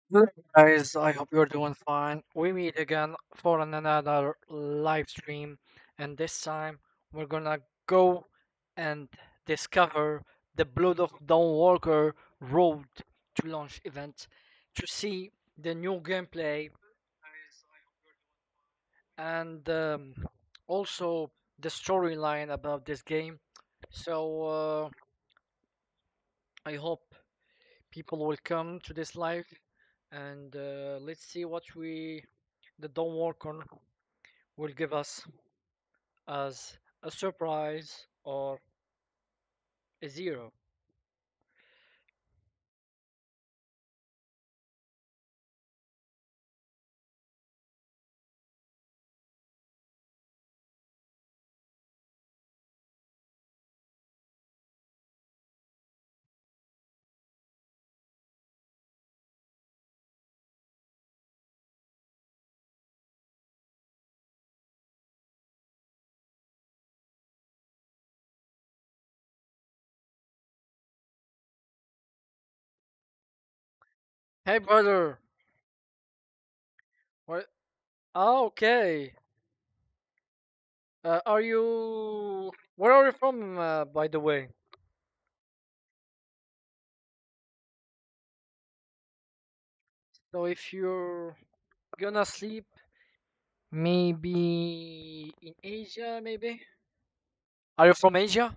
Good guys, I hope you're doing fine. We meet again for another live stream, and this time we're gonna go and discover the Blood of Dawnwalker Road to Launch event to see the new gameplay and also the storyline about this game. So I hope people will come to this live and let's see what the Dawnwalker will give us as a surprise or a zero. Hey, brother. What? Oh, okay. Are you? Where are you from, by the way? So if you're gonna sleep, maybe in Asia, maybe. Are you from Asia?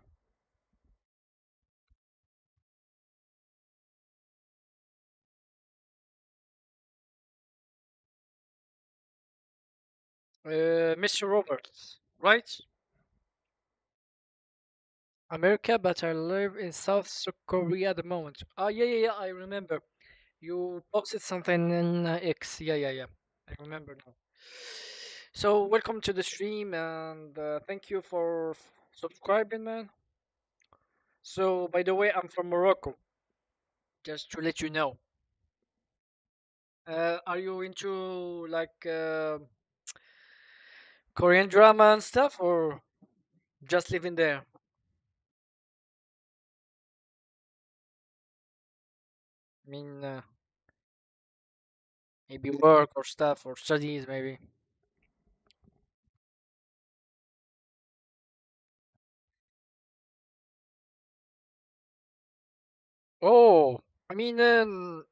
Mr. Roberts, right? America, but I live in South Korea at the moment. Ah, yeah, yeah, yeah. I remember. You posted something in X. Yeah, yeah, yeah. I remember now. So, welcome to the stream and thank you for subscribing, man. So, by the way, I'm from Morocco, just to let you know. Are you into like Korean drama and stuff, or just living there? I mean, maybe work or stuff or studies, maybe. Oh, I mean,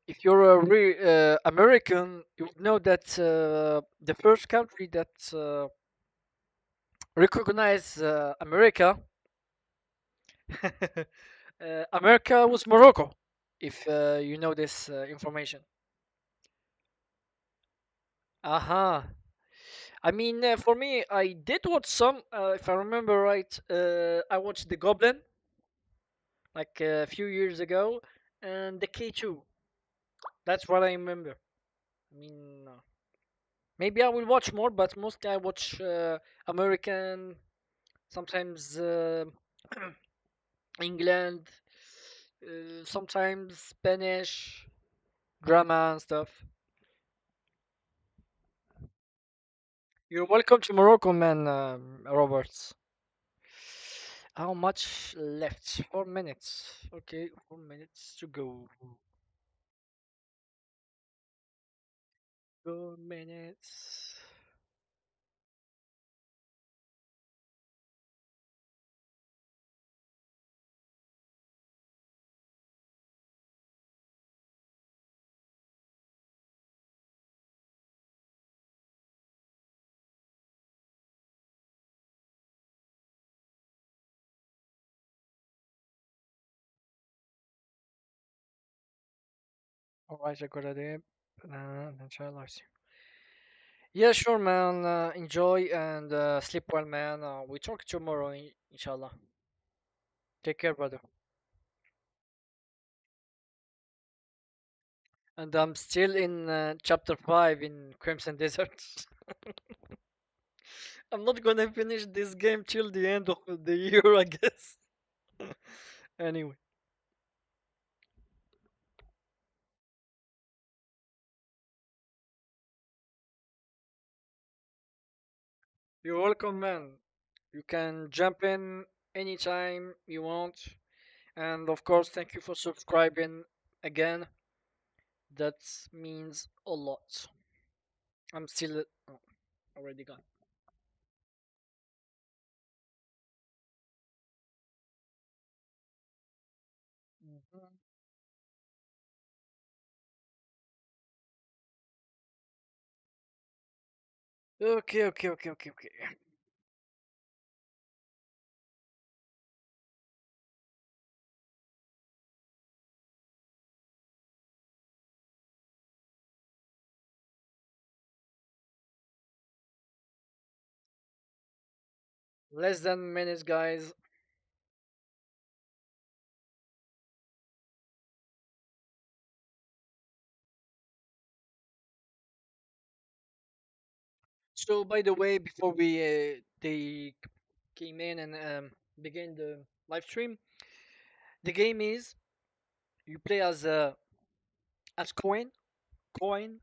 if you're a American, you would know that the first country that recognized America, America was Morocco. If you know this information. Aha. I mean, for me, I did watch some. If I remember right, I watched The Goblin like a few years ago, and the K2. That's what I remember. I mean, maybe I will watch more, but mostly I watch American, sometimes England, sometimes Spanish drama and stuff. You're welcome to Morocco, man, Roberts. How much left? 4 minutes. Okay, 4 minutes to go. 4 minutes. Alright, I got it. Inshallah. Yeah, sure, man. Enjoy and sleep well, man. We talk tomorrow, inshallah. Take care, brother. And I'm still in chapter 5 in Crimson Desert. I'm not gonna finish this game till the end of the year, I guess. Anyway, you're welcome, man. You can jump in anytime you want. And of course, thank you for subscribing again. That means a lot. I'm still oh, already gone. Mhm. Okay, okay, okay, okay, okay. Less than minutes, guys. So, by the way, before they came in and began the live stream, the game is you play as Coen,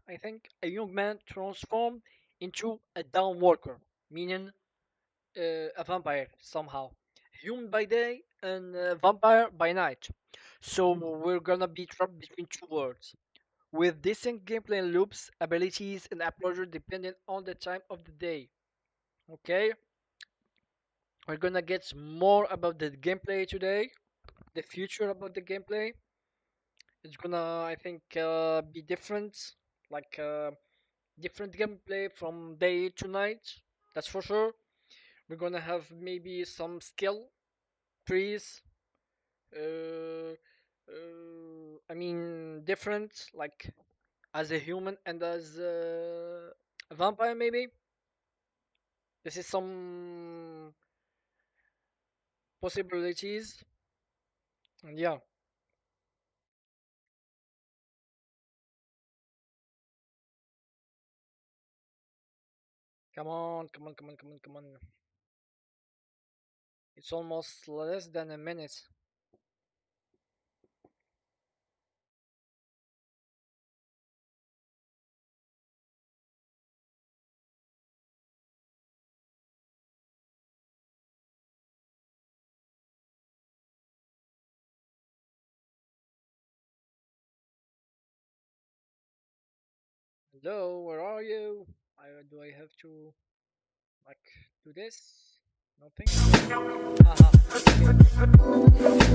I think, a young man transformed into a Dawnwalker, meaning a vampire somehow, human by day and vampire by night. So we're gonna be trapped between two worlds, with distinct gameplay loops, abilities, and approaches depending on the time of the day. Okay, we're gonna get more about the gameplay today, the future about the gameplay. It's gonna, I think, be different, like different gameplay from day to night. That's for sure. We're gonna have maybe some skill trees. I mean, different, like as a human and as a vampire, maybe. This is some possibilities. And yeah, come on, come on, come on, come on, come on. It's almost less than a minute. Hello, where are you? Do I have to like do this? Nothing. Haha. Okay, okay, okay.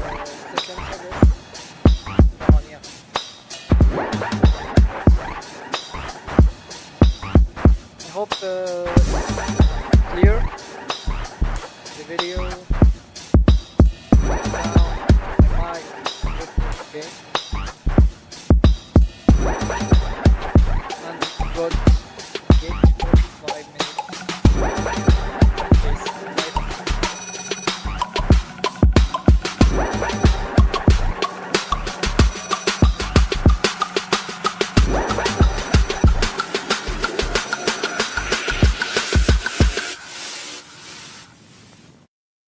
18, 6, 5, 8. Here. Come on, yeah. I hope clear the video. Sound, my mic, everything, okay. And good. Okay, 45 minutes.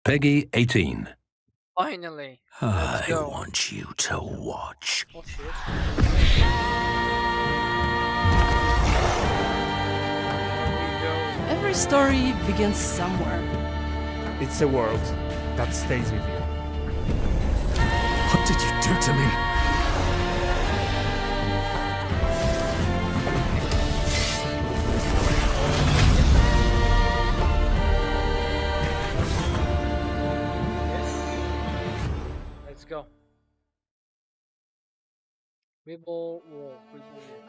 Peggy 18. Finally, I go. want you to watch. Oh shit. Every story begins somewhere. It's a world that stays with you. What did you do to me? Let's go. Rebel War.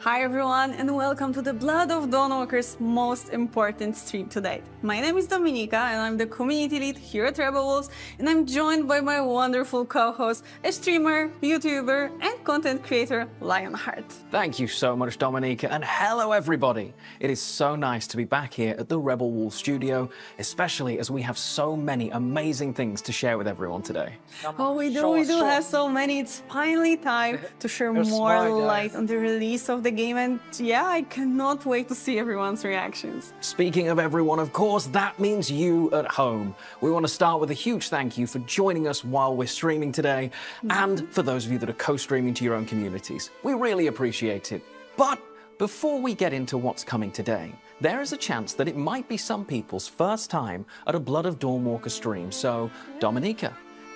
Hi everyone, and welcome to the Blood of Dawnwalker's most important stream to date. My name is Dominika, and I'm the community lead here at Rebel Wolves, and I'm joined by my wonderful co-host, a streamer, YouTuber, and content creator, Lionheart. Thank you so much, Dominika, and hello everybody! It is so nice to be back here at the Rebel Wolf studio, especially as we have so many amazing things to share with everyone today. Oh, we do have so many. It's finally time to share more light on the release of the game, and yeah, I cannot wait to see everyone's reactions. Speaking of everyone, of course, that means you at home. We want to start with a huge thank you for joining us while we're streaming today, and for those of you that are co-streaming to your own communities. We really appreciate it. But before we get into what's coming today, there is a chance that it might be some people's first time at a Blood of Dawnwalker stream. So, Dominika,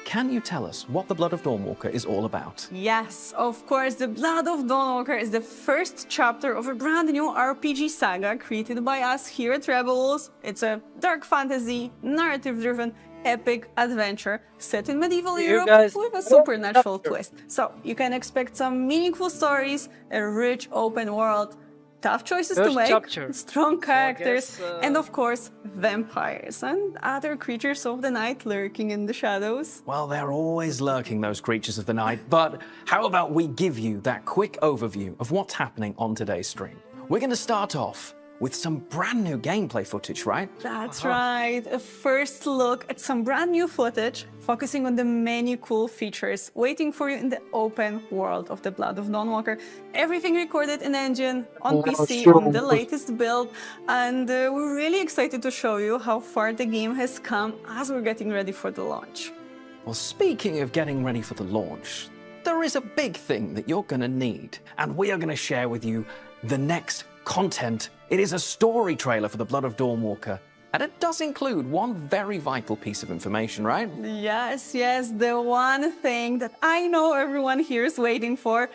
can you tell us what the Blood of Dawnwalker is all about? Yes, of course, the Blood of Dawnwalker is the first chapter of a brand new RPG saga created by us here at Rebel Wolves. It's a dark fantasy, narrative-driven, epic adventure set in medieval Europe with a supernatural twist. So you can expect some meaningful stories, a rich open world, tough choices to make, strong characters, and of course, vampires and other creatures of the night lurking in the shadows. Well, they're always lurking, those creatures of the night, but how about we give you that quick overview of what's happening on today's stream? We're going to start off with some brand new gameplay footage, right? That's right. A first look at some brand new footage, focusing on the many cool features waiting for you in the open world of the Blood of Dawnwalker. Everything recorded in engine, on PC, on the latest build, and we're really excited to show you how far the game has come as we're getting ready for the launch. Well, speaking of getting ready for the launch, there is a big thing that you're going to need, and we are going to share with you the next content. It is a story trailer for the Blood of Dawnwalker, and it does include one very vital piece of information, right? Yes, the one thing that I know everyone here is waiting for,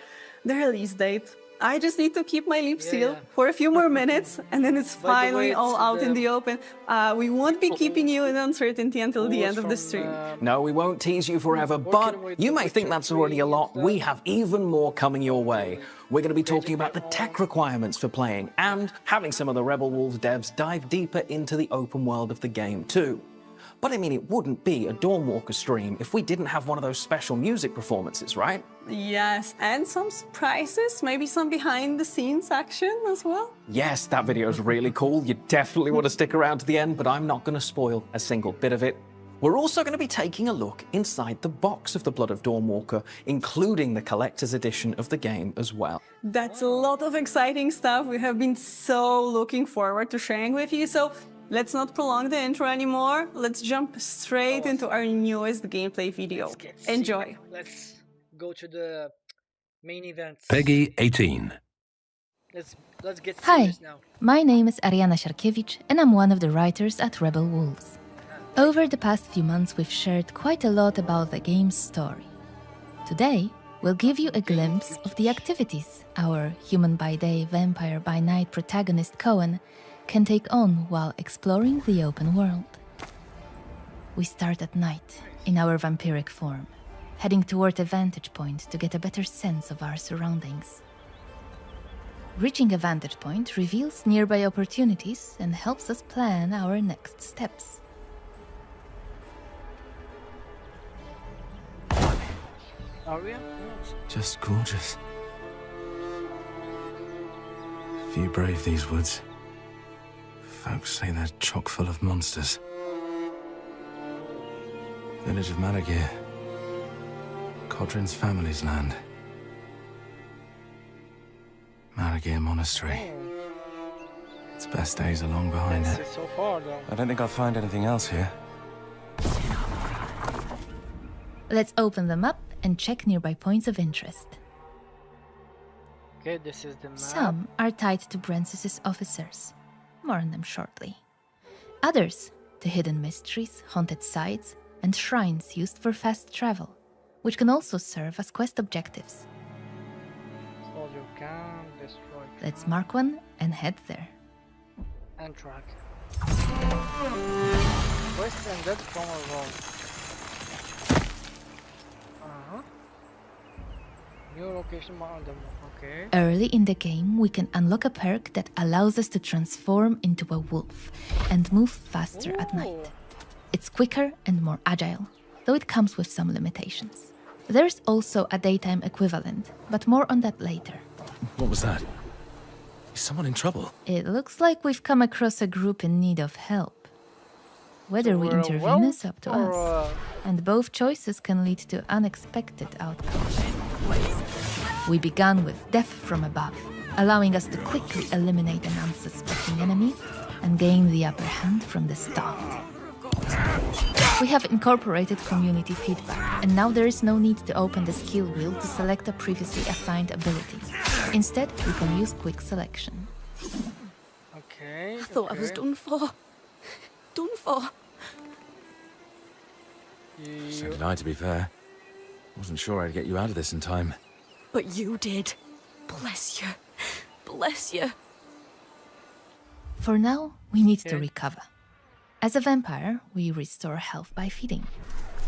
the release date. I just need to keep my lips sealed for a few more minutes, and then it's finally all out in the open. We won't be keeping you in uncertainty until the end of the stream. No, we won't tease you forever, but you may think that's already a lot. We have even more coming your way. We're going to be talking about the tech requirements for playing, and having some of the Rebel Wolves devs dive deeper into the open world of the game too. But I mean, it wouldn't be a Dawnwalker stream if we didn't have one of those special music performances, right? Yes, and some surprises, maybe some behind-the-scenes action as well. Yes, that video is really cool. You definitely want to stick around to the end, but I'm not going to spoil a single bit of it. We're also going to be taking a look inside the box of the Blood of Dawnwalker, including the collector's edition of the game as well. That's a lot of exciting stuff we have been so looking forward to sharing with you, so let's not prolong the intro anymore. Let's jump straight into our newest gameplay video. Enjoy. Let's go to the main event. Peggy 18. Let's get Hi, serious now. my name is Ariana Siarkiewicz, and I'm one of the writers at Rebel Wolves. Over the past few months, we've shared quite a lot about the game's story. Today, we'll give you a glimpse of the activities our human by day, vampire by night protagonist Coen can take on while exploring the open world. We start at night, in our vampiric form, heading toward a vantage point to get a better sense of our surroundings. Reaching a vantage point reveals nearby opportunities and helps us plan our next steps. Aria? Just gorgeous. Few brave these woods. Folks say they're chock full of monsters. Village of Malagir. Codrin's family's land. Malagir Monastery. Its best days are long behind it. So far, though. I don't think I'll find anything else here. Let's open them up and check nearby points of interest. Okay, this is the map. Some are tied to Brensis's officers. More on them shortly. Others to hidden mysteries, haunted sites, and shrines used for fast travel, which can also serve as quest objectives. Soldier camp, destroy camp, Let's mark one and head there. and track. Quest and dead from a roll. Uh-huh. New location on the map. Okay. Early in the game, we can unlock a perk that allows us to transform into a wolf and move faster at night. It's quicker and more agile, though it comes with some limitations. There's also a daytime equivalent, but more on that later. What was that? Is someone in trouble? It looks like we've come across a group in need of help. Whether So we we're a intervene is wolf up to or, us, and both choices can lead to unexpected outcomes. We began with death from above, allowing us to quickly eliminate an unsuspecting enemy and gain the upper hand from the start. We have incorporated community feedback, and now there is no need to open the skill wheel to select a previously assigned ability. Instead, we can use quick selection. Okay. I thought I was done for. Done for. So did I, to be fair. Wasn't sure I'd get you out of this in time. But you did. Bless you. Bless you. For now, we need to Okay. recover. As a vampire, we restore health by feeding.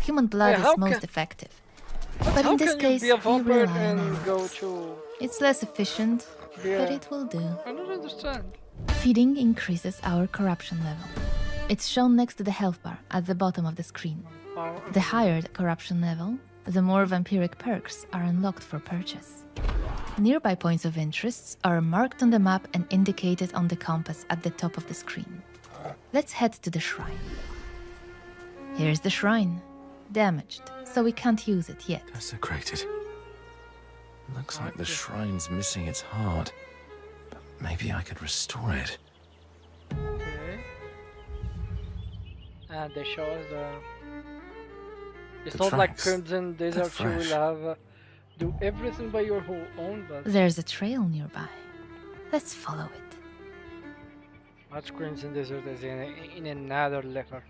Human blood Yeah, how is most can- effective. But How in this can case, you be a we vampire rely on and animals. go to? It's less efficient, Yeah. but it will do. I don't understand. Feeding increases our corruption level. It's shown next to the health bar at the bottom of the screen. Oh, The higher the corruption level, the more vampiric perks are unlocked for purchase. Nearby points of interest are marked on the map and indicated on the compass at the top of the screen. Let's head to the shrine. Here's the shrine. Damaged, so we can't use it yet. Desecrated. Looks like the shrine's missing its heart. But maybe I could restore it. okay. And they show us the. It's The not like tracks. Crimson Desert. You will fresh. have do everything by your own, but There's a trail nearby. Let's follow it. much Crimson Desert is in another level.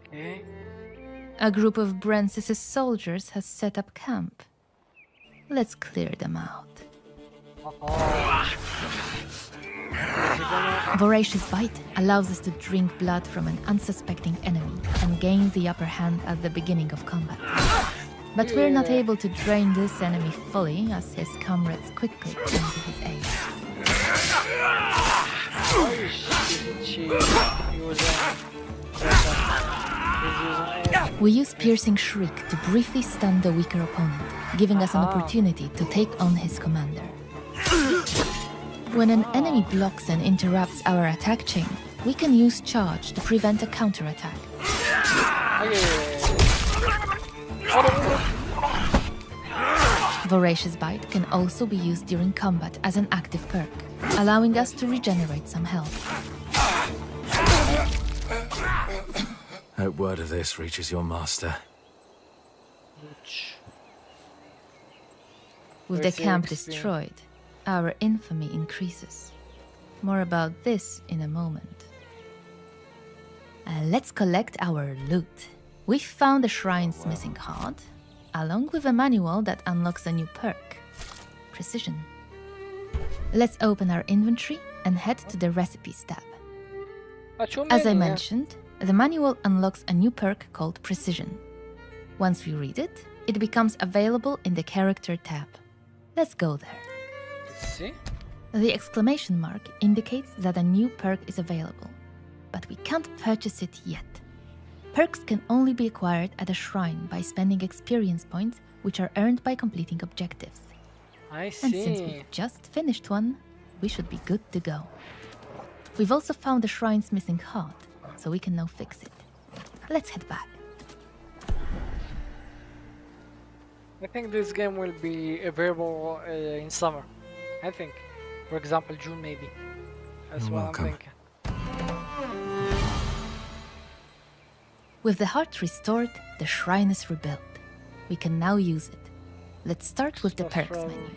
Okay. A group of Brensis's soldiers has set up camp. Let's clear them out. Voracious Bite allows us to drink blood from an unsuspecting enemy and gain the upper hand at the beginning of combat. But we're not able to drain this enemy fully as his comrades quickly come to his aid. Why isn't she using? We use Piercing Shriek to briefly stun the weaker opponent, giving us an opportunity to take on his commander. When an enemy blocks and interrupts our attack chain, we can use Charge to prevent a counterattack. Voracious Bite can also be used during combat as an active perk, allowing us to regenerate some health. Hope word of this reaches your master. With the Let's see camp XP. destroyed, our infamy increases. More about this in a moment. Let's collect our loot. We found the shrine's missing heart, along with a manual that unlocks a new perk, Precision. Let's open our inventory and head to the recipes tab. As I mentioned, the manual unlocks a new perk called Precision. Once we read it, it becomes available in the character tab. Let's go there. See? The exclamation mark indicates that a new perk is available, but we can't purchase it yet. Perks can only be acquired at a shrine by spending experience points, which are earned by completing objectives. I And since see. we've just finished one, we should be good to go. We've also found the shrine's missing heart, so we can now fix it. Let's head back. I think this game will be available in summer. I think. For example, June maybe. That's You're what welcome. I'm thinking. With the heart restored, the shrine is rebuilt. We can now use it. Let's start with the Stuff perks from- menu.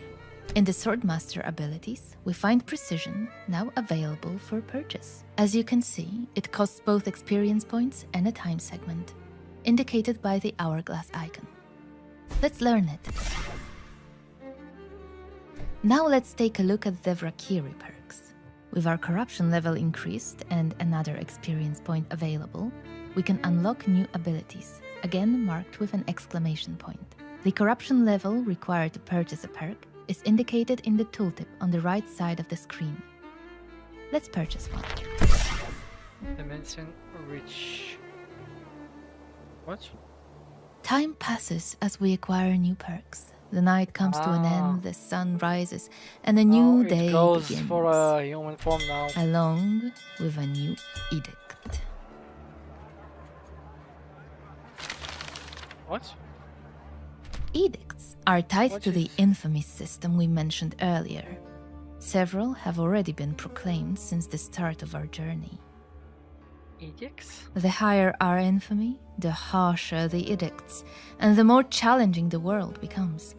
In the Swordmaster abilities, we find Precision, now available for purchase. As you can see, it costs both experience points and a time segment, indicated by the hourglass icon. Let's learn it. Now let's take a look at the Vrakiri perks. With our corruption level increased and another experience point available, we can unlock new abilities. again marked with an exclamation point. The corruption level required to purchase a perk is indicated in the tooltip on the right side of the screen. Let's purchase one. Dimension reach. What? Time passes as we acquire new perks. The night comes to an end, the sun rises, and a new day it goes begins. for a human form now. Along with a new edict. What? Edicts are tied What to the is- infamy system we mentioned earlier. Several have already been proclaimed since the start of our journey. Edicts? The higher our infamy, the harsher the edicts, and the more challenging the world becomes.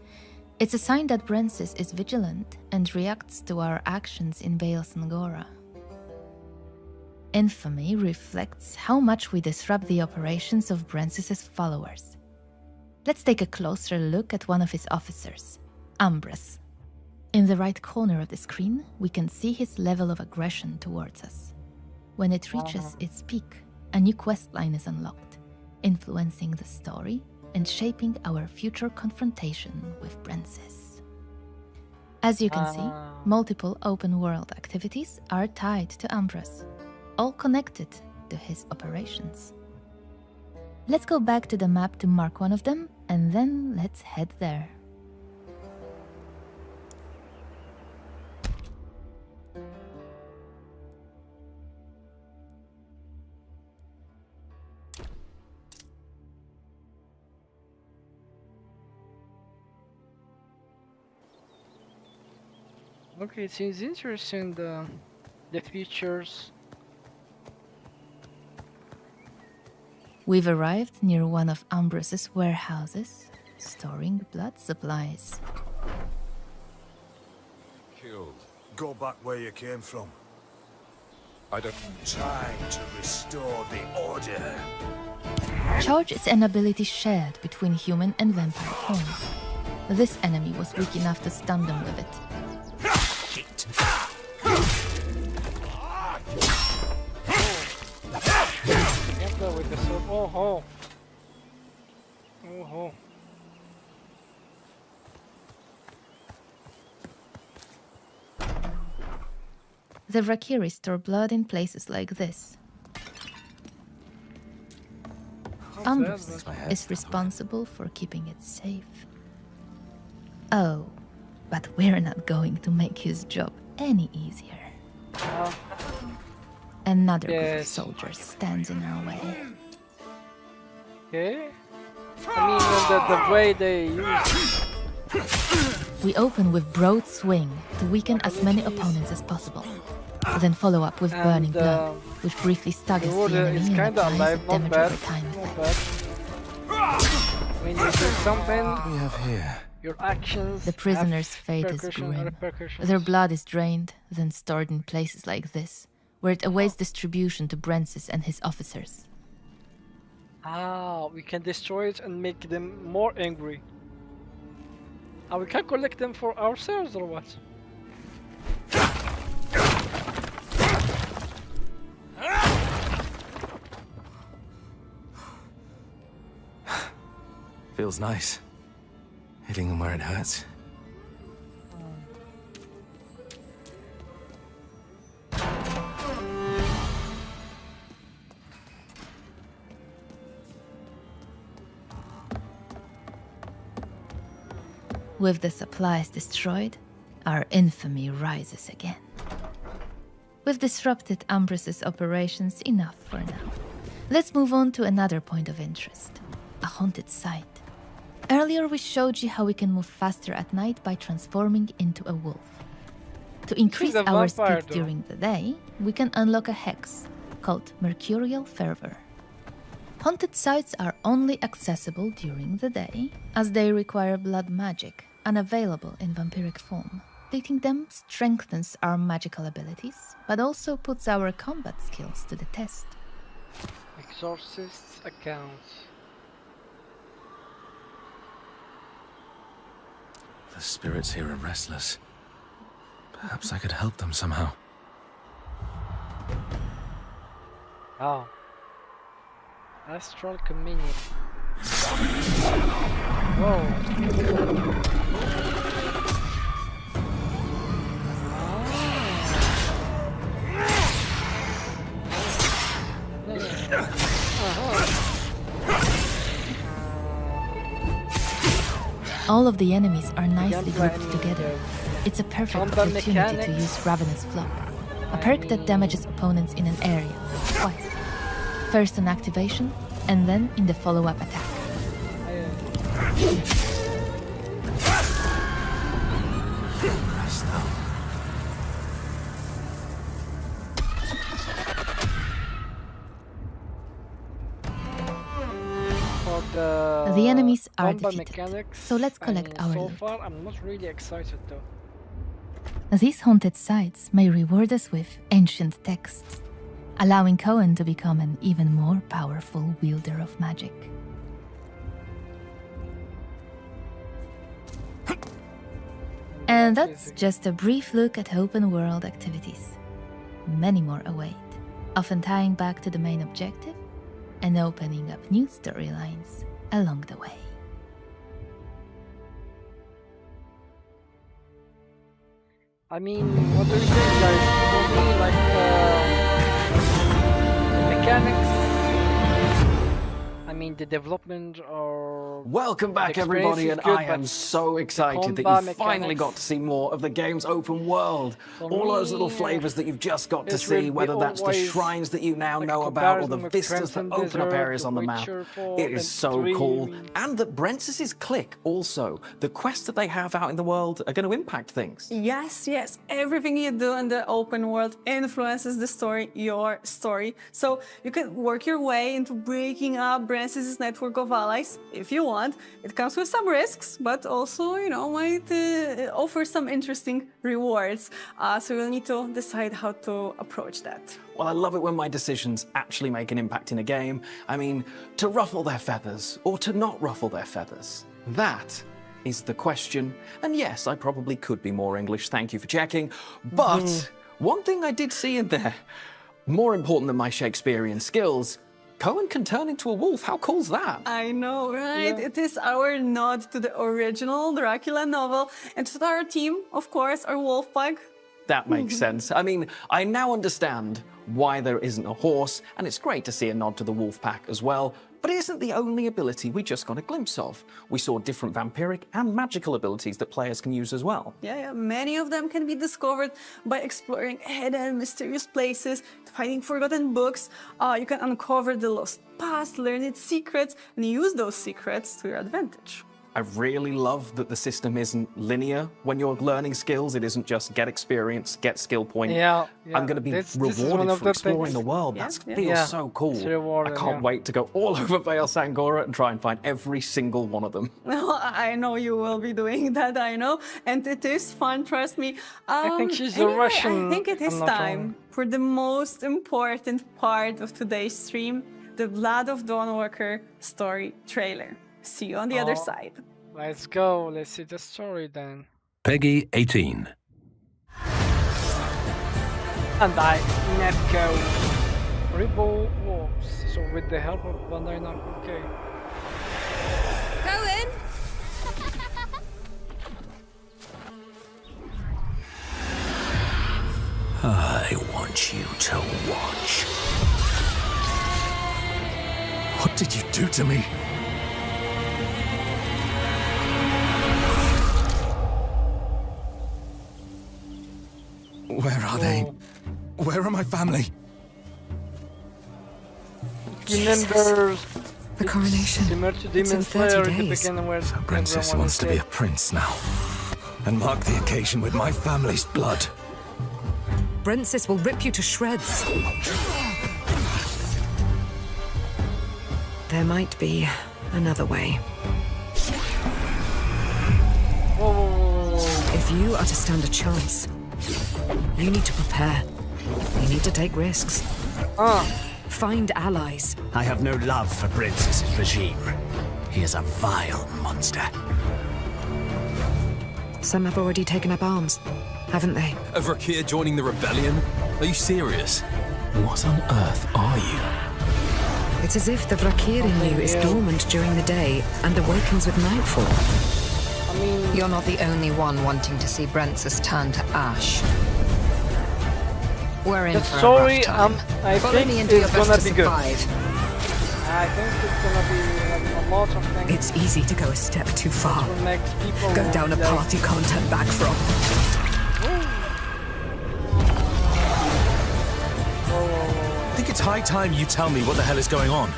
It's a sign that Brensis is vigilant and reacts to our actions in Baal Sangora. Infamy reflects how much we disrupt the operations of Brensis' followers. Let's take a closer look at one of his officers, Ambrose. In the right corner of the screen, we can see his level of aggression towards us. When it reaches its peak, a new questline is unlocked, influencing the story and shaping our future confrontation with Brensis. As you can see, multiple open-world activities are tied to Ambrose, all connected to his operations. Let's go back to the map to mark one of them, and then let's head there. Okay, it seems interesting, the features. We've arrived near one of Ambrose's warehouses, storing blood supplies. Killed. Go back where you came from. I don't... Time to restore the order. Charge is an ability shared between human and vampire forms. This enemy was weak enough to stun them with it. Shit. Enter with the sword. Oh ho! Oh ho! The Rakiri store blood in places like this. Ambrose is responsible for keeping it safe. Oh, but we're not going to make his job any easier. Another group of Yes. soldiers stands in our way. Okay. I mean, the way they use. We open with broad swing to weaken as many opponents as possible. Then follow up with burning And, blood, which briefly The staggers the order enemy is and kinda applies a alive, not damage bad. over time Not effect. bad. When you do something, We have here. your actions. The prisoners' have fate is grim. Their blood is drained, then stored in places like this, where it awaits distribution to Brensis and his officers. Ah, we can destroy it and make them more angry. Ah, we can collect them for ourselves or what? Feels nice. Hitting them where it hurts. With the supplies destroyed, our infamy rises again. We've disrupted Ambrose's operations enough for now. Let's move on to another point of interest, a haunted site. Earlier we showed you how we can move faster at night by transforming into a wolf. To increase a our vampire, speed though. during the day, we can unlock a hex called Mercurial Fervor. Haunted sites are only accessible during the day, as they require blood magic, unavailable in vampiric form. Completing them strengthens our magical abilities, but also puts our combat skills to the test. Exorcist's account. The spirits here are restless. Perhaps I could help them somehow. Oh. Astral Communion. Whoa. All of the enemies are nicely grouped together. It's a perfect Combat opportunity to mechanics. use Ravenous Flock, a perk that damages opponents in an area twice. First on activation, and then in the follow-up attack. The enemies are combat defeated, mechanics, so let's collect our so loot. far, I'm not really excited though. These haunted sites may reward us with ancient texts, allowing Coen to become an even more powerful wielder of magic. And that's just a brief look at open world activities. Many more await, often tying back to the main objective and opening up new storylines along the way. I mean, what do you think, guys? For me, like, the mechanics, I mean, the development or... Welcome back, the experience everybody, is and good, I am but so excited that combat you finally got mechanics- to see more of the game's open world. For All those little me, flavors that you've just got to it will see, be whether that's the always shrines that you now like know about or the comparison with vistas that Crimson open up Desert, areas on the map. Witcher 4, It is and so cool. Dream. And that Brent's clique also, the quests that they have out in the world are going to impact things. Yes, yes. Everything you do in the open world influences the story, your story. So you can work your way into breaking up Brancis's network of allies if you want. It comes with some risks, but also, you know, might offer some interesting rewards. So you'll need to decide how to approach that. Well, I love it when my decisions actually make an impact in a game. I mean, to ruffle their feathers or to not ruffle their feathers. That is the question. And yes, I probably could be more English, thank you for checking. But one thing I did see in there, more important than my Shakespearean skills, Coen can turn into a wolf. How cool's that? I know, right? It is our nod to the original Dracula novel and to our team, of course, our wolf pack. That makes sense. I mean, I now understand why there isn't a horse, and it's great to see a nod to the wolf pack as well. But it isn't the only ability we just got a glimpse of. We saw different vampiric and magical abilities that players can use as well. Yeah, many of them can be discovered by exploring hidden, mysterious places, finding forgotten books. You can uncover the lost past, learn its secrets, and use those secrets to your advantage. I really love that the system isn't linear when you're learning skills. It isn't just get experience, get skill point. Yeah, I'm going to be this is one rewarded of for the exploring things. the world. Yeah, That yeah. feels Yeah, so cool. it's rewarding, I can't yeah. wait to go all over Vale Sangora and try and find every single one of them. Well, I know you will be doing that, I know. And it is fun, trust me. think she's a anyway, Russian, I think it is I'm not time wrong. for the most important part of today's stream, the Blood of Dawnwalker story trailer. See you on the other Oh. side. Let's go, let's see the story then. Peggy 18. Bandai, Namco, Rebel Wolves. So with the help of Bandai Namco, okay. Coen! I want you to watch. What did you do to me? Where are they? Where are my family? Remember The coronation. similar to It's in Demon 30 Slayer at the days. beginning where So Princess everyone wants is to be a dead. prince now. And mark the occasion with my family's blood. Brentsis will rip you to shreds. There might be another way. Whoa, whoa, whoa, whoa. If you are to stand a chance, you need to prepare. You need to take risks. Find allies. I have no love for Princess's regime. He is a vile monster. Some have already taken up arms, haven't they? A Verkeer joining the rebellion? Are you serious? What on earth are you? It's as if the Vrakir in you is dormant during the day and awakens with nightfall. I mean, You're not the only one wanting to see Brent's turn to ash. We're in the for story, a rough time. I Follow think me and do your it's best gonna to be good. survive. I think it's gonna be a lot of things. It's easy to go a step too far. Will make people Go down a like, path you can't turn back from. I think it's high time you tell me what the hell is going on.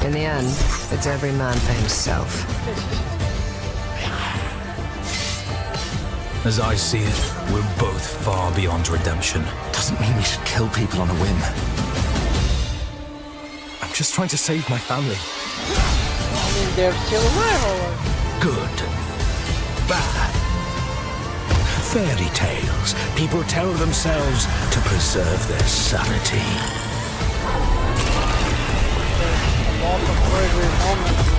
In the end, it's every man for himself. As I see it, we're both far beyond redemption. Doesn't mean we should kill people on a whim. I'm just trying to save my family. I mean, they're still alive, or... Good. Bad. Fairy tales. People tell themselves to preserve their sanity. A lot of very great moments.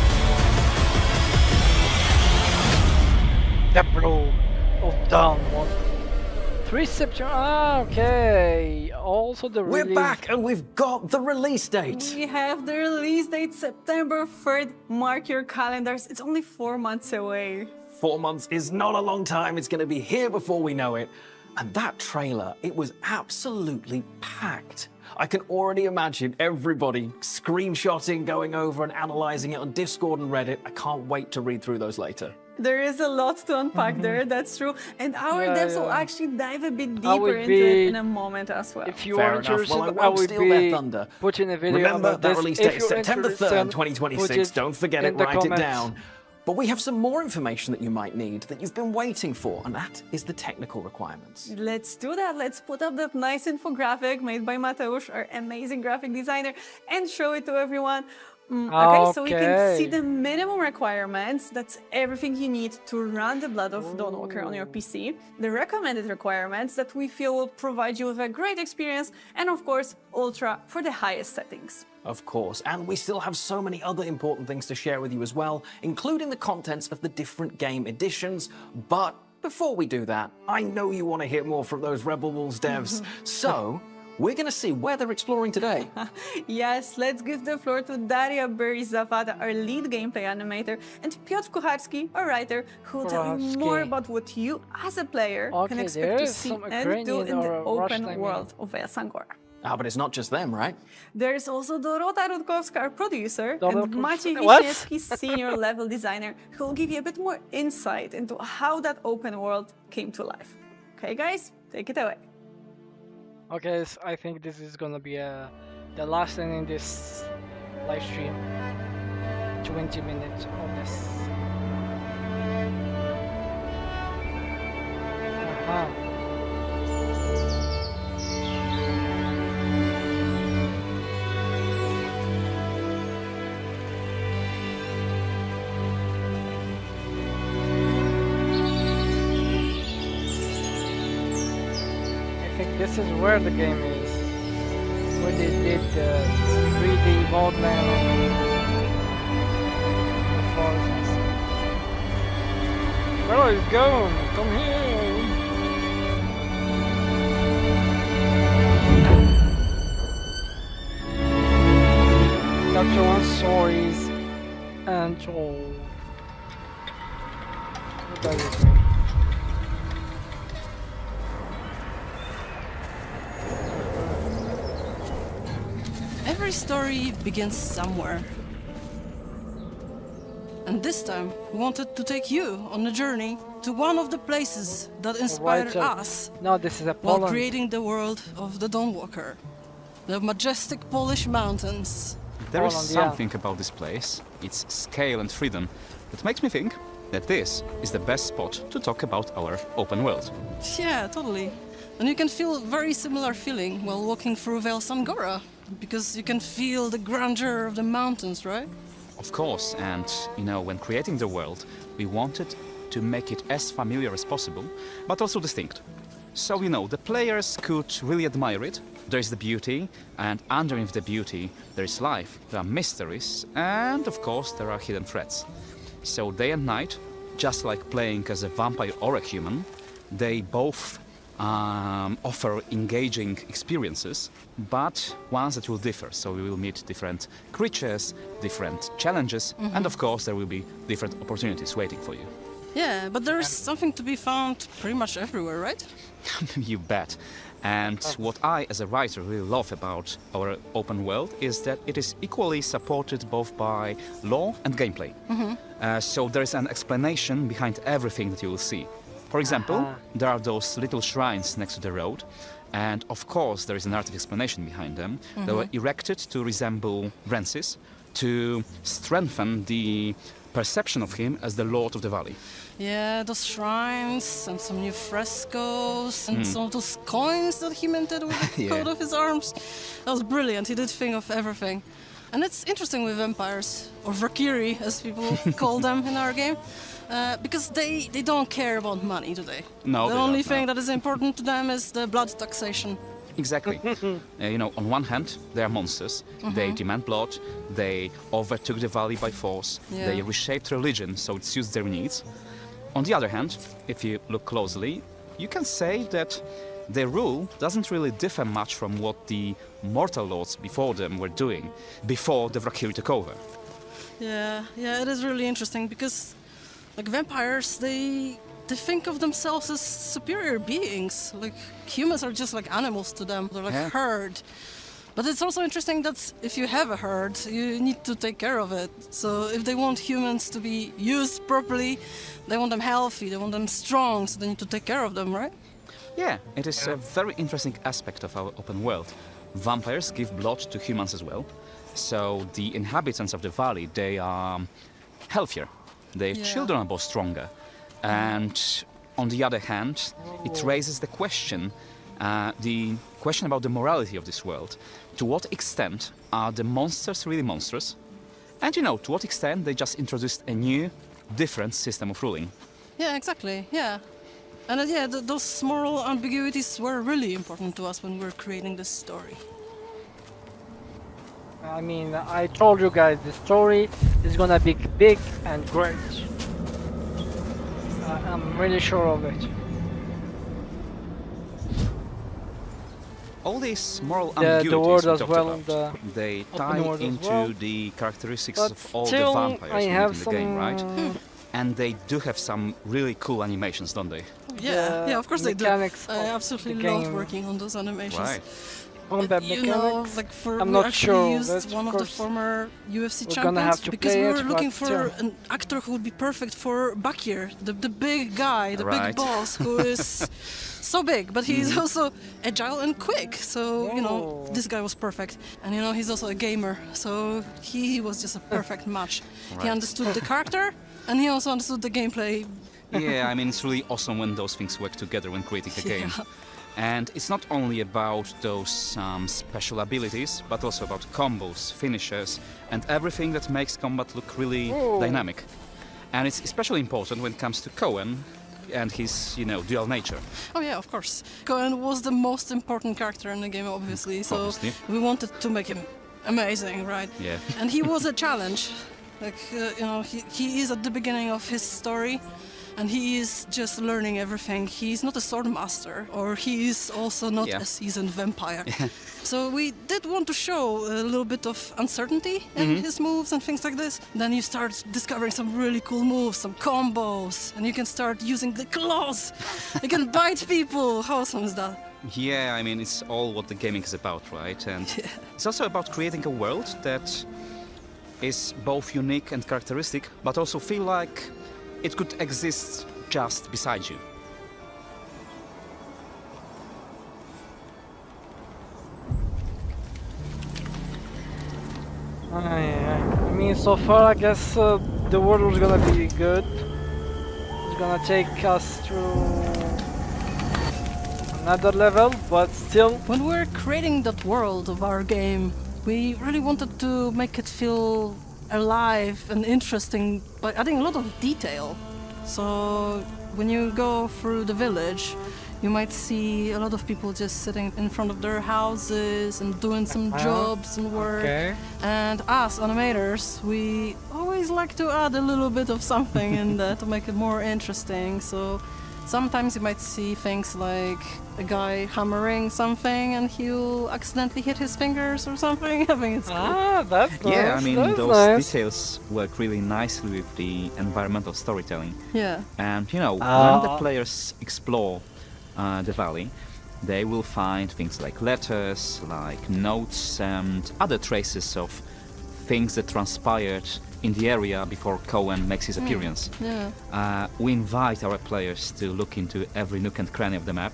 The Blood of Dawnwalker. 3 September. Ah, okay. Also the We're release. back and we've got the release date. We have the release date September 3rd. Mark your calendars. It's only 4 months away. 4 months is not a long time. It's going to be here before we know it. And that trailer, it was absolutely packed. I can already imagine everybody screenshotting, going over and analyzing it on Discord and Reddit. I can't wait to read through those later. There is a lot to unpack there, that's true. And our devs will actually dive a bit I deeper would into be- it in a moment as well. If you Fair are enough. interested, Well, I I won't would steal their be thunder. putting a video Remember, about that this. release If date is you're September interested, 3rd, put 2026. it Don't forget in it, the write it comments. down. But we have some more information that you might need that you've been waiting for, and that is the technical requirements. Let's do that. Let's put up that nice infographic made by Mateusz, our amazing graphic designer, and show it to everyone. Okay, so we can see the minimum requirements. That's everything you need to run the Blood of Dawnwalker on your PC. The recommended requirements that we feel will provide you with a great experience, and of course, Ultra for the highest settings. Of course, and we still have so many other important things to share with you as well, including the contents of the different game editions. But before we do that, I know you want to hear more from those Rebel Wolves devs. So we're going to see where they're exploring today. Yes, let's give the floor to Daria Berizavada, our lead gameplay animator, and Piotr Kucharski, our writer, who will tell you more about what you, as a player, can expect to see and do in the open world of Sangora. Ah, but it's not just them, right? There's also Dorota Rutkowska, our producer, Dorota and Maciej What? Wiśniewski, senior level designer, who will give you a bit more insight into how that open world came to life. Okay, guys, take it away. Okay, so I think this is gonna be the last thing in this live stream. 20 minutes of this. I think this is where the game is. Where they did the 3D modeling the forests. Where are you going? Come here! Capture one stories and told. What does it mean? Every story begins somewhere. And this time, we wanted to take you on a journey to one of the places that inspired us No, this is a while Poland. creating the world of the Dawnwalker. The majestic Polish mountains. There is Poland, yeah. something about this place, its scale and freedom, that makes me think that this is the best spot to talk about our open world. Yeah, totally. And you can feel very similar feeling while walking through Vale Sangora, because you can feel the grandeur of the mountains, right? Of course, and you know, when creating the world, we wanted to make it as familiar as possible, but also distinct. So, you know, the players could really admire it. There's the beauty, and underneath the beauty, there is life, there are mysteries, and of course, there are hidden threats. So, day and night, just like playing as a vampire or a human, they both offer engaging experiences, but ones that will differ. So we will meet different creatures, different challenges, and of course there will be different opportunities waiting for you. Yeah, but there's something to be found pretty much everywhere, right? You bet. And what I, as a writer, really love about our open world is that it is equally supported both by lore and gameplay. So there is an explanation behind everything that you will see. For example, there are those little shrines next to the road, and of course there is a narrative explanation behind them. They were erected to resemble Francis, to strengthen the perception of him as the Lord of the Valley. Yeah, those shrines and some new frescoes and some of those coins that he minted with the coat of his arms. That was brilliant. He did think of everything. And it's interesting with vampires, or Valkyrie as people call them in our game, because they don't care about money, do they? No, the they only don't, thing no. that is important to them is the blood taxation. Exactly. You know, on one hand, they are monsters. They demand blood. They overtook the valley by force. They reshaped religion so it suits their needs. On the other hand, if you look closely, you can say that their rule doesn't really differ much from what the mortal lords before them were doing, before the Valkyrie took over. Yeah, it is really interesting because, like, vampires, they think of themselves as superior beings. Like, humans are just like animals to them. They're like herd. But it's also interesting that if you have a herd, you need to take care of it. So if they want humans to be used properly, they want them healthy, they want them strong, so they need to take care of them, right? Yeah, it is a very interesting aspect of our open world. Vampires give blood to humans as well. So the inhabitants of the valley, they are healthier. Their children are both stronger. And on the other hand, it raises the question about the morality of this world. To what extent are the monsters really monstrous? And you know, to what extent they just introduced a new, different system of ruling? Yeah, exactly, yeah. And those moral ambiguities were really important to us when we were creating this story. I mean, I told you guys, the story is gonna be big and great. I'm really sure of it. All these moral The ambiguities world we as talked well, about, the they open tie world as into well. the characteristics But of all the still, vampires I we meet have in the game, right? some- And they do have some really cool animations, don't they? Yeah, of course they do. mechanics I of absolutely the love game. working on those animations. Right. Combat You mechanics. know, like I'm we not actually sure. used That's one of the course former UFC we're gonna champions have to because play we it, were but looking for still. an actor who would be perfect for Bakir, the big guy, the Right. big boss, who is so big, but he's also agile and quick. So, you know, this guy was perfect. And, you know, he's also a gamer, so he was just a perfect match. He Right. understood the character, and he also understood the gameplay. Yeah, I mean, it's really awesome when those things work together when creating a game. Yeah. And it's not only about those special abilities, but also about combos, finishers, and everything that makes combat look really dynamic. And it's especially important when it comes to Coen and his, you know, dual nature. Oh yeah, of course. Coen was the most important character in the game, obviously. So Obviously. we wanted to make him amazing, right? Yeah. And he was a challenge. Like, you know, he is at the beginning of his story, and he is just learning everything. He's not a sword master, or he is also not a seasoned vampire. So we did want to show a little bit of uncertainty in his moves and things like this. Then you start discovering some really cool moves, some combos, and you can start using the claws. You can bite people. How awesome is that? Yeah, I mean, it's all what the gaming is about, right? And it's also about creating a world that is both unique and characteristic, but also feel like it could exist just beside you. I mean, so far I guess the world was gonna be good. It's gonna take us through another level, but still. When we're creating that world of our game, we really wanted to make it feel alive and interesting by adding a lot of detail. So when you go through the village, you might see a lot of people just sitting in front of their houses and doing some jobs and work. Okay. And us animators, we always like to add a little bit of something in there to make it more interesting. So Sometimes you might see things like a guy hammering something and he'll accidentally hit his fingers or something. I think it's cool. That's nice. Yeah, I mean, that's those nice. details work really nicely with the environmental storytelling. Yeah. And, you know, when the players explore the valley, they will find things like letters, like notes, and other traces of things that transpired in the area before Coen makes his appearance. Yeah. We invite our players to look into every nook and cranny of the map,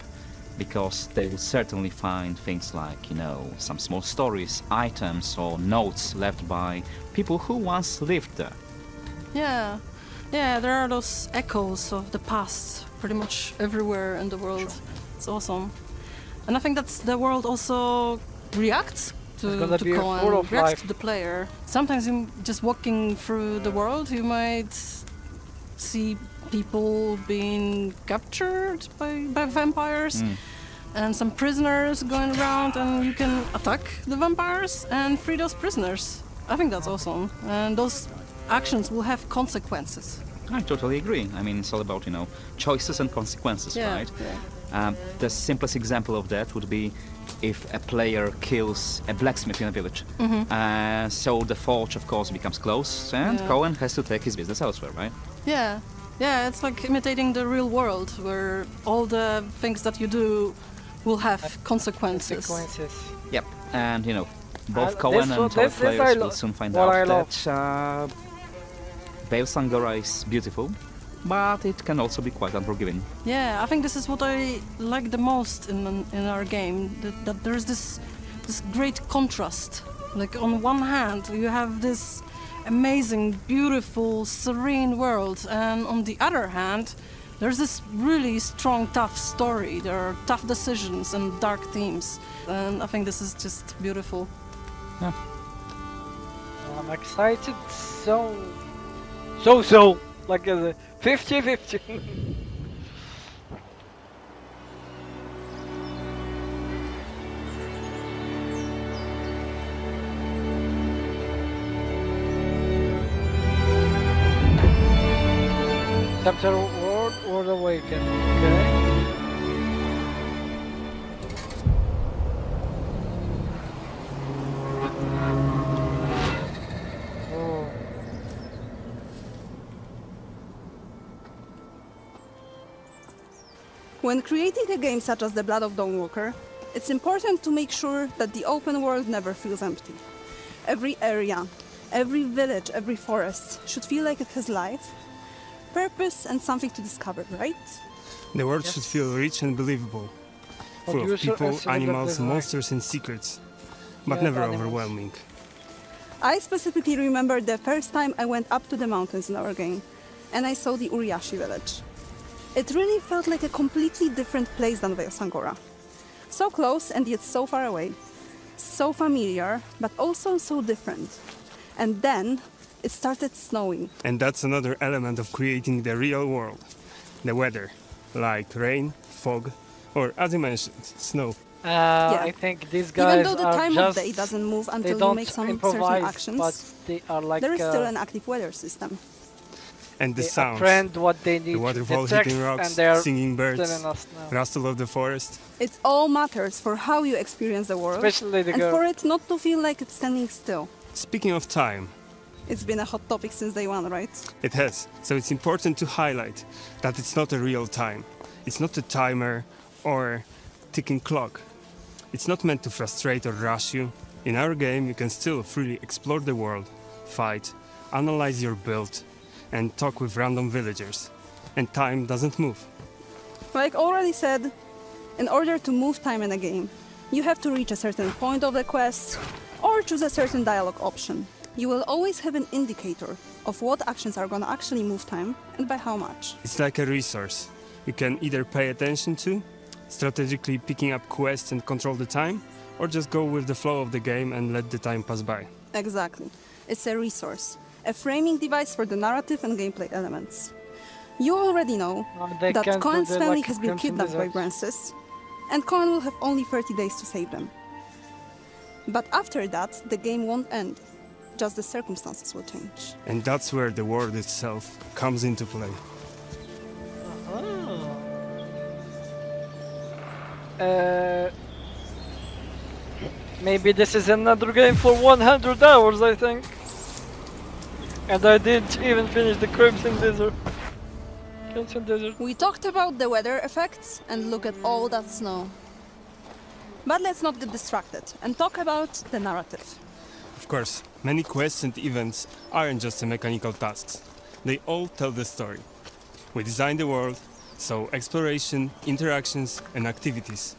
because they will certainly find things like, you know, some small stories, items, or notes left by people who once lived there. Yeah. Yeah, there are those echoes of the past pretty much everywhere in the world. Sure. It's awesome. And I think that the world also reacts to Coen, reacts to the player. Sometimes you just walking through the world, you might see people being captured by vampires and some prisoners going around, and you can attack the vampires and free those prisoners. I think that's awesome. And those actions will have consequences. I totally agree. I mean, it's all about, you know, choices and consequences, right? Yeah. The simplest example of that would be if a player kills a blacksmith in a village. So the forge, of course, becomes closed, and Coen has to take his business elsewhere, right? Yeah. Yeah, it's like imitating the real world, where all the things that you do will have consequences. Yep, and, you know, both Coen and our players will soon find out that Bale Sangora is beautiful, but it can also be quite unforgiving. Yeah, I think this is what I like the most in our game, that there's this great contrast. Like, on one hand, you have this amazing, beautiful, serene world, and on the other hand, there's this really strong, tough story. There are tough decisions and dark themes, and I think this is just beautiful. Yeah. I'm excited, so like a 50-50. Chapter World Awaken, okay. When creating a game such as the Blood of Dawnwalker, it's important to make sure that the open world never feels empty. Every area, every village, every forest should feel like it has life, purpose, and something to discover, right? The world should feel rich and believable, full of people, animals, monsters, and secrets, but never overwhelming. I specifically remember the first time I went up to the mountains in our game, and I saw the Uriashi village. It really felt like a completely different place than Vale Sangora. So close and yet so far away. So familiar, but also so different. And then it started snowing. And that's another element of creating the real world. The weather, like rain, fog, or as you mentioned, snow. I think these guys even though the time of day doesn't move until you make some certain actions, but they are like there is still an active weather system. And the sounds, what they need, the waterfall hitting rocks, singing birds, rustle of the forest. It all matters for how you experience the world, especially the and girl. for it not to feel like it's standing still. Speaking of time, it's been a hot topic since day one, right? It has, so it's important to highlight that it's not a real time. It's not a timer or ticking clock. It's not meant to frustrate or rush you. In our game, you can still freely explore the world, fight, analyze your build, and talk with random villagers. And time doesn't move. Like already said, in order to move time in a game, you have to reach a certain point of the quest or choose a certain dialogue option. You will always have an indicator of what actions are gonna actually move time and by how much. It's like a resource you can either pay attention to, strategically picking up quests and control the time, or just go with the flow of the game and let the time pass by. Exactly. It's a resource, a framing device for the narrative and gameplay elements. You already know that Coen's family has been kidnapped by Francis, and Coen will have only 30 days to save them. But after that, the game won't end. Just the circumstances will change. And that's where the world itself comes into play. Uh, maybe this is another game for 100 hours, I think. And I didn't even finish the Crimson Desert. We talked about the weather effects and look at all that snow. But let's not get distracted and talk about the narrative. Of course, many quests and events aren't just mechanical tasks. They all tell the story. We design the world, so exploration, interactions, and activities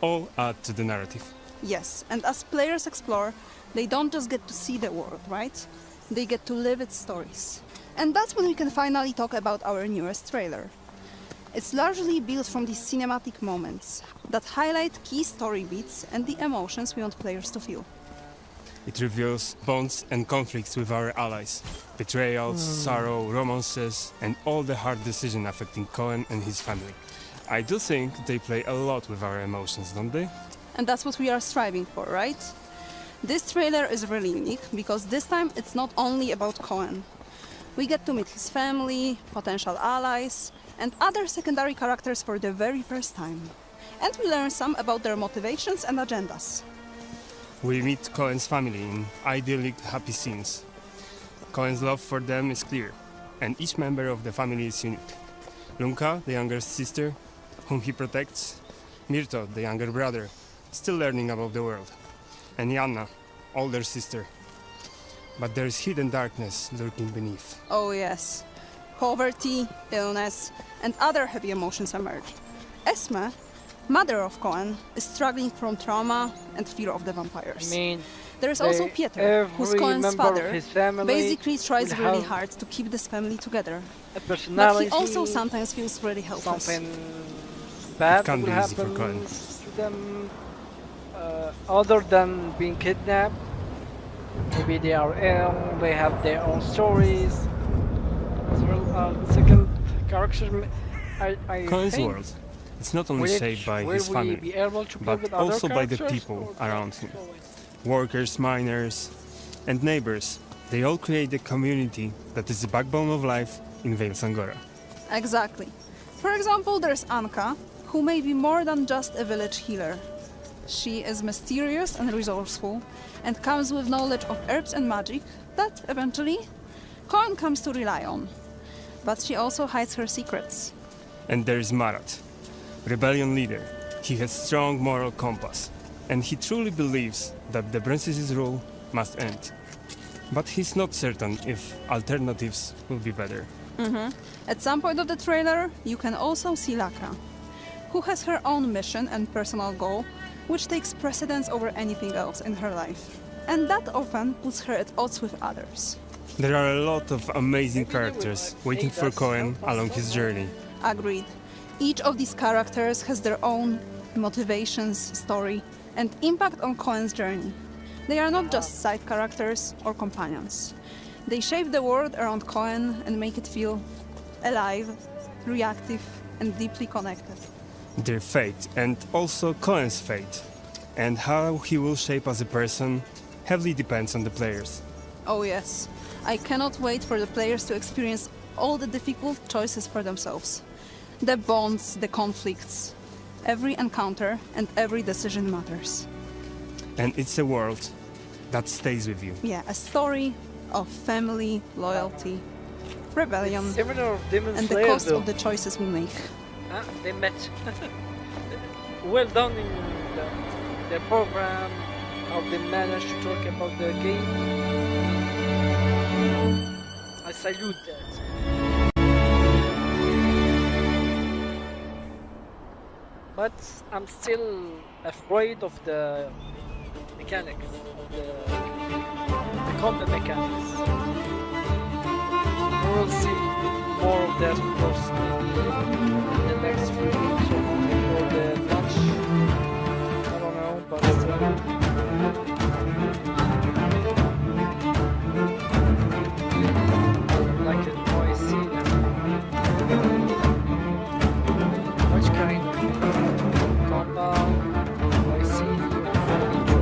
all add to the narrative. Yes, and as players explore, they don't just get to see the world, right? They get to live its stories. And that's when we can finally talk about our newest trailer. It's largely built from these cinematic moments that highlight key story beats and the emotions we want players to feel. It reveals bonds and conflicts with our allies, betrayals, sorrow, romances, and all the hard decisions affecting Coen and his family. I do think they play a lot with our emotions, don't they? And that's what we are striving for, right? This trailer is really unique because this time it's not only about Coen. We get to meet his family, potential allies, and other secondary characters for the very first time. And we learn some about their motivations and agendas. We meet Coen's family in idyllic, happy scenes. Coen's love for them is clear, and each member of the family is unique. Lunka, the younger sister, whom he protects, Mirto, the younger brother, still learning about the world, and Janna, older sister. But there is hidden darkness lurking beneath. Oh yes. Poverty, illness, and other heavy emotions emerge. Esme, mother of Coen, is struggling from trauma and fear of the vampires. I mean, there is also Pieter, who's Coen's father, his family basically tries will really have hard to keep this family together. a But personality. he also sometimes feels really helpless. Something bad can't will be easy for happen Coen. to them, other than being kidnapped. Maybe they are ill, they have their own stories. As well, second character, I Coen's think, world. It's not only shaped by his will we family, be able to play but with other also by the characters, people or around him. just Workers, miners, and neighbors. They all create a community that is the backbone of life in Vale Sangora. Exactly. For example, there's Anka, who may be more than just a village healer. She is mysterious and resourceful, and comes with knowledge of herbs and magic that, eventually, Coen comes to rely on. But she also hides her secrets. And there is Marat, rebellion leader. He has strong moral compass, and he truly believes that the princess's rule must end. But he's not certain if alternatives will be better. At some point of the trailer, you can also see Lakra, who has her own mission and personal goal, which takes precedence over anything else in her life. And that often puts her at odds with others. There are a lot of amazing characters waiting for Coen along his journey. Agreed. Each of these characters has their own motivations, story, and impact on Coen's journey. They are not just side characters or companions. They shape the world around Coen and make it feel alive, reactive, and deeply connected. Their fate, and also Coen's fate, and how he will shape as a person, heavily depends on the players. Oh yes, I cannot wait for the players to experience all the difficult choices for themselves. The bonds, the conflicts. Every encounter and every decision matters. And it's a world that stays with you. Yeah, a story of family, loyalty, rebellion, similar Demon and the Slayer, cost though. of the choices we make. They met. Well done in their program, how they managed to talk about the game. I salute that. But I'm still afraid of the mechanics, of the combat mechanics. We will see more of that, of course, maybe in the next few weeks or the launch. I don't know, but like it, how I see them. Which kind of combat I see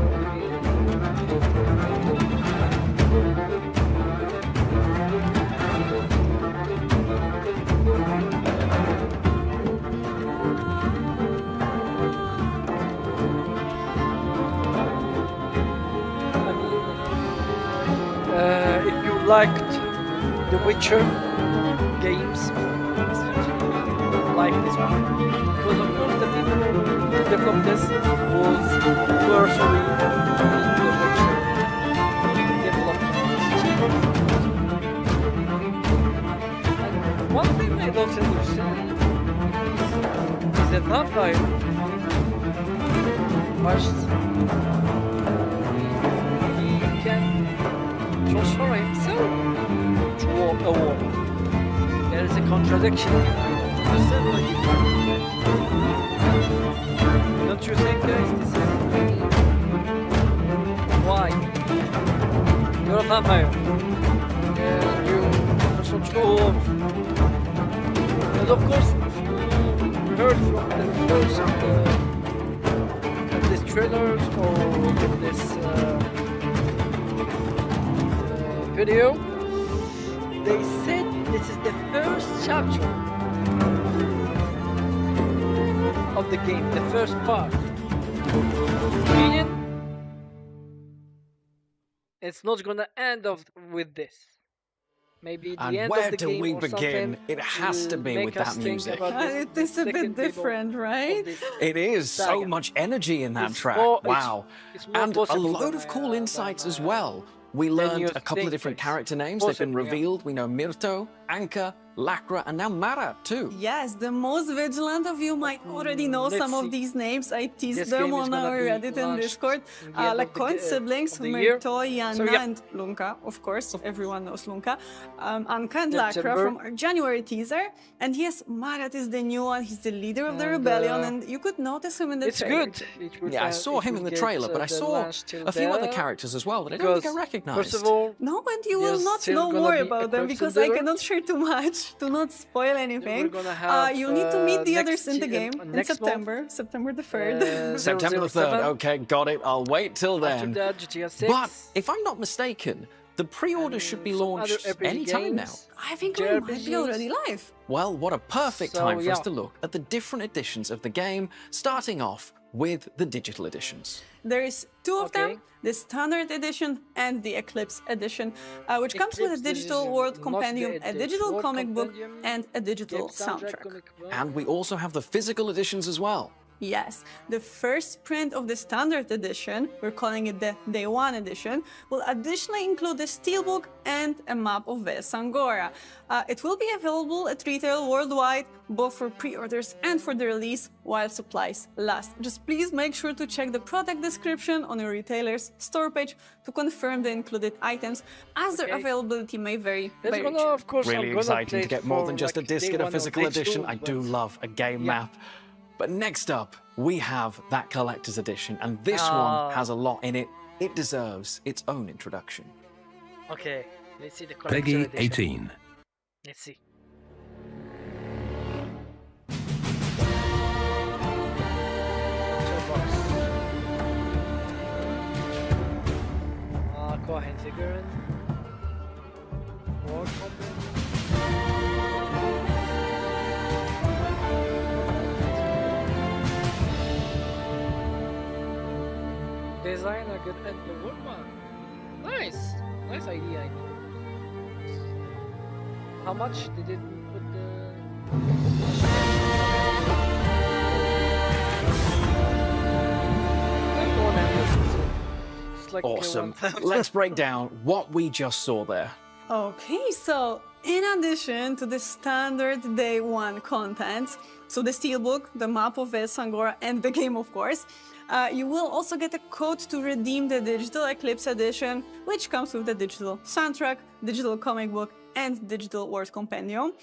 liked The Witcher games, especially like this one, because of course the people who developed this was virtually in The Witcher development team. And one thing I don't understand is that vampire must he can transform himself to a wolf. There is a contradiction. I don't understand why. Don't you think, guys? This is why you're a vampire and you transform to a wolf. And of course, you heard from the first of these trailers or in this video, they said this is the first chapter of the game, the first part. Meaning, it's not gonna end off with this. Maybe the And end where of the do game we or begin? something It has to will be make with us that think music. about this It is a bit second table different, of right? this It is so saga. much energy in that It's track. more- Wow. it's more And a possible load than, of cool insights as than, well. We than learned you a couple of think different it's character names. They've been possible, yeah. revealed. We know Myrto, Anka, Lakra, and now Mara too. Yes, the most vigilant of you might already know Let's some see. of these names. I teased This them game is on gonna our be Reddit and launched Discord. in the end Like of the Coen's siblings, of the year. Myrto, Yana, So, yeah. and Lunka, of course. Everyone knows Lunka. Anka and Lakra September. from our January teaser. And yes, Marat is the new one. He's the leader of the And, rebellion, and you could notice him in the It's trailer. good. It will Yeah, I find- saw it him will in the get, trailer, but I the saw launch till a few other there, characters as well that I don't think I because, recognized. First of all, No, but you will there's not still know gonna more be about them Eclipse because I Endeavor. cannot share too much to not spoil anything. We're gonna have, you need to meet the others in the next- game in next month, September, September the 3rd. September the 3rd. Okay, got it. I'll wait till After then. that, GTA 6. But if I'm not mistaken, the pre-order should be some other launched RPG any time now. games. I think we might be already live. Well, what a perfect So, time for us yeah. to look at the different editions of the game, starting off with the digital editions. There is two of Okay. them, the Standard Edition and the Eclipse Edition, which comes with a Eclipse digital Edition, world not compendium, the a digital World comic book, Compendium, and a digital game soundtrack, soundtrack. comic book. And we also have the physical editions as well. Yes, the first print of the Standard Edition, we're calling it the Day 1 Edition, will additionally include the steelbook and a map of Ves Angora. It will be available at retail worldwide, both for pre-orders and for the release while supplies last. Just please make sure to check the product description on your retailer's store page to confirm the included items, as their Okay. availability may vary by That's gonna, region. of course, I'm Really gonna exciting play to get it more for, than just a like, disc day in a one or physical day two, edition. I do but- love a game Yeah. map. But next up, we have that collector's edition, and this Ah. one has a lot in it. It deserves its own introduction. Okay, let's see the collector Peggy edition. 18. Let's see. Toolbox. Coen figuren. War Combat. Design a good and the woodman. Nice, nice idea. I think. How much did it put It's like Awesome. 1,000. Let's break down what we just saw there. Okay, so in addition to the standard day one content, so the steelbook, the map of Ves Angora, and the game, of course, you will also get a code to redeem the digital Eclipse edition, which comes with the digital soundtrack, digital comic book, and digital World Compendium,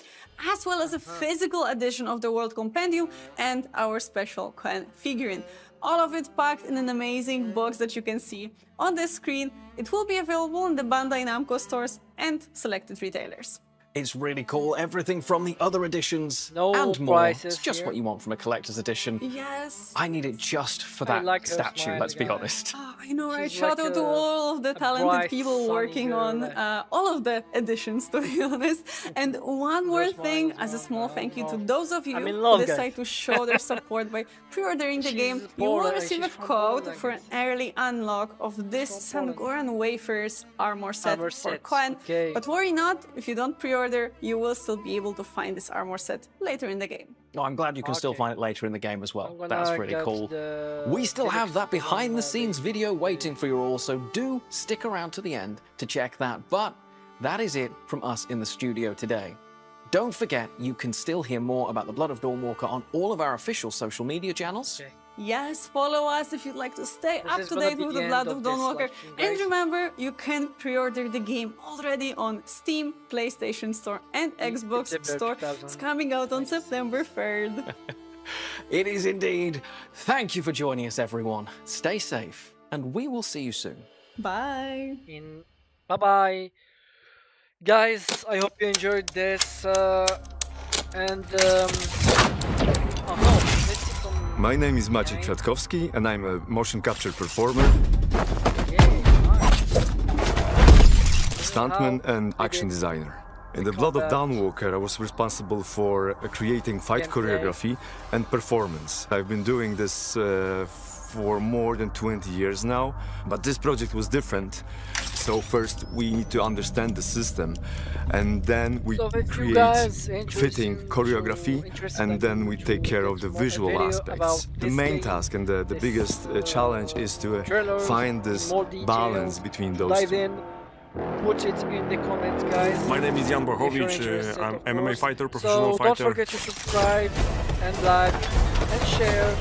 as well as a physical edition of the World Compendium and our special Coen figurine. All of it packed in an amazing box that you can see on the screen. It will be available in the Bandai Namco stores and selected retailers. It's really cool. Everything from the other editions No and more. prices It's just here. what you want from a collector's edition. Yes. I need it just for I that like her statue, smile, let's be guys. honest. I know, right? She's Shout like out to all of the a talented bright, people sunny working on girl. all of the editions, to be honest. And one more smile thing, as as a well. small thank you to those of you I'm in who love, decide guys. to show their support by pre-ordering the She's game. You will Poland, receive a she's from code Poland, for an early unlock of this from Poland. Sangoran Wafers armor set Armor for sets, Coen. okay. But worry not, if you don't pre-order, you will still be able to find this armor set later in the game. Oh, I'm glad you can still Okay. find it later in the game as well. I'm gonna That's really get cool. the We still have that Felix behind-the-scenes video waiting for you all, so do stick around to the end to check that. But that is it from us in the studio today. Don't forget, you can still hear more about the Blood of Dawnwalker on all of our official social media channels. Okay. Yes, follow us if you'd like to stay This up is to gonna date be with the the Blood end of of this Dawnwalker. livestream, And guys. remember, you can pre-order the game already on Steam, PlayStation Store, and Xbox September Store. 2000. It's coming out on September 3rd. It is indeed. Thank you for joining us, everyone. Stay safe, and we will see you soon. Bye. Bye bye, guys. I hope you enjoyed this. Oh no, let's see some. My name is Maciej Kwiatkowski, and I'm a motion capture performer, stuntman, and action designer. In the Blood of Dawnwalker, I was responsible for creating fight choreography and performance. I've been doing this for more than 20 years now, but this project was different. So first we need to understand the system, and then we So if you create guys fitting interested choreography, and then we take care of the watch a visual video aspects. about The this main game, task and the biggest challenge is to trailers, find this more details, balance between those dive two. in, put it in the comments, guys. My name is Jan if you're Bohovic. interested, I'm of MMA course. fighter, professional so fighter. don't forget to subscribe and like and share.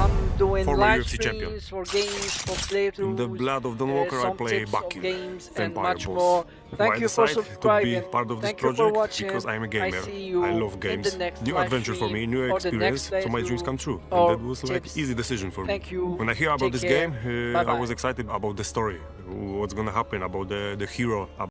I'm doing Former live UFC champion. streams for games, for playthroughs. In the Blood of Dawnwalker, I some play tips Baki, of games and vampire much boss. more. Thank Why you for decide subscribing. to be part of this Thank you for project? watching. Because I'm a gamer. I see you I love in games. the next New live adventure for stream me, new or the experience, next so my dreams playthrough come true. or And that was like tips. easy decision for me. Thank you. When I hear about Take this care. game, Bye-bye. I was excited about the story, what's gonna happen, about the hero.